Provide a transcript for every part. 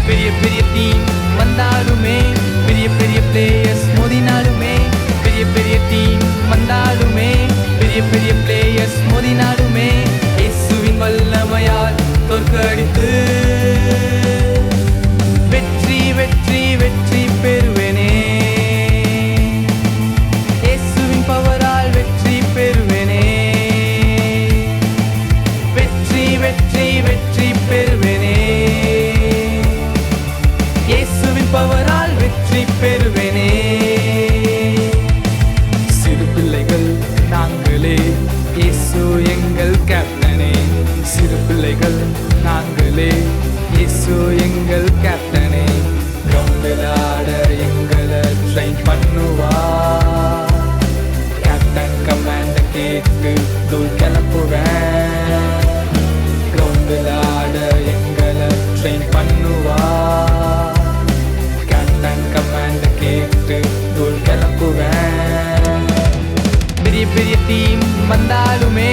பெரிய பெரிய டீம் வந்தாலுமே, பெரிய பெரிய பிளேயர்ஸ் மோதினாலுமே, பெரிய பெரிய டீம் வந்தாலுமே, பெரிய பெரிய பிளேயர்ஸ் மோதினாலுமே, இயேசுவின் வல்லமையால் தோற்கடித்து வெற்றி வெற்றி வெற்றி பெறுவேனே. இயேசுவின் பவரால் வெற்றி பெறுவேனே. வெற்றி வெற்றி வெற்றி பெறுவேனே. இயேசுவின் பவரால் வெற்றி பெறுவேனே. சிறு பிள்ளைகள் நாங்களே, இயேசு எங்கள் கேப்டனே. சிறு பிள்ளைகள் நாங்களே, இயேசு எங்கள் கேப்டனே. கிரவுண்டில் ஆட எங்களை ட்ரெயின் பண்ணுவார். கேப்டன் கமாண்ட கேட்டு தூள் கிளப்புவேன். கிரவுண்டில் ஆட எங்களை ட்ரெயின் பண்ணுவார். கேப்டன் கமாண்ட கேட்டு தூள் கிளப்புவேன். பெரிய பெரிய டீம் வந்தாலுமே,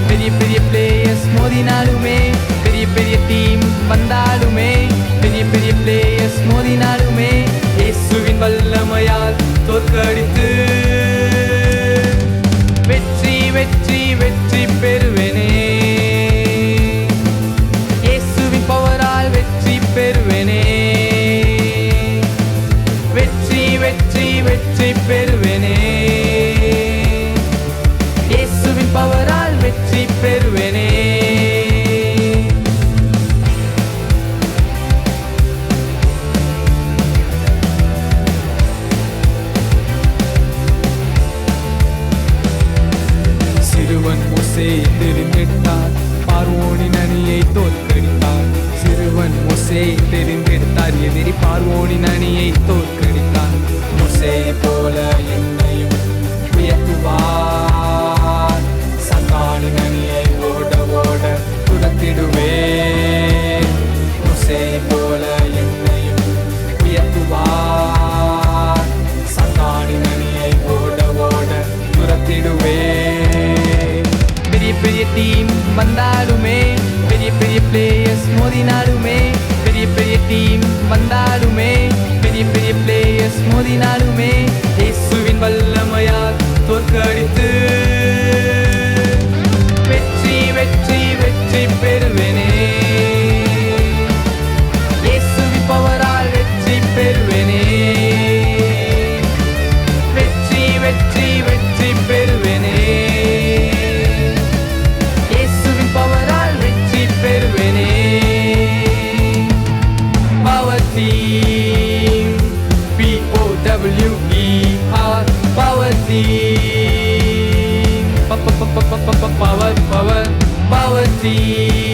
பெரிய பெரிய பிளேயர்ஸ் மோதினாலுமே, பெரிய பெரிய டீம் வந்தாலுமே, பெரிய பெரிய பிளேயர்ஸ் மோதினாலுமே, இயேசுவின் வல்லமையால் தோற்கடித்து வெற்றி வெற்றி வெற்றி பெறுவேனே. இயேசுவின் பவரால் வெற்றி பெறுவேனே. வெற்றி வெற்றி வெற்றி பெறுவேனே. இயேசுவின் பவரால் வெற்றி பெறுவேனே. சிறுவன் மோசேயை தெரிந்தெடுத்தார், பார்வோனின் அணியை தோற்கடித்தார். சிறுவன் மோசேயை தெரிந்தெடுத்தார், எதிரி பார்வோனின் அணியை தோற்கடித்தார். மோசேயை போல என்னையும் உயர்த்துவார். சத்தானின் அணியை ஓட ஓட துரத்திடுவேன். மோசேயை போல என்னையும் உயர்த்துவார். சத்தானின் அணியை ஓட ஓட துரத்திடுவேன். பெரிய பெரிய டீம் வந்தாலுமே, பெரிய பெரிய பிளேயர்ஸ் மோதினாலுமே, பெரிய பெரிய டீம் வந்தாலுமே, பெரிய பெரிய பிளேயர்ஸ் மோதினாலுமே, இயேசுவின் வல்லமையால் தோற்கடித்து வெற்றி வெற்றி வெற்றி பெறுவேனே. இயேசுவின் பவரால் வெற்றி பெறுவேனே. வெற்றி வெற்றி வெற்றி பெறுவேனே. இயேசுவின் பவரால் வெற்றி பெறுவேனே. Power team POWER power team power power power team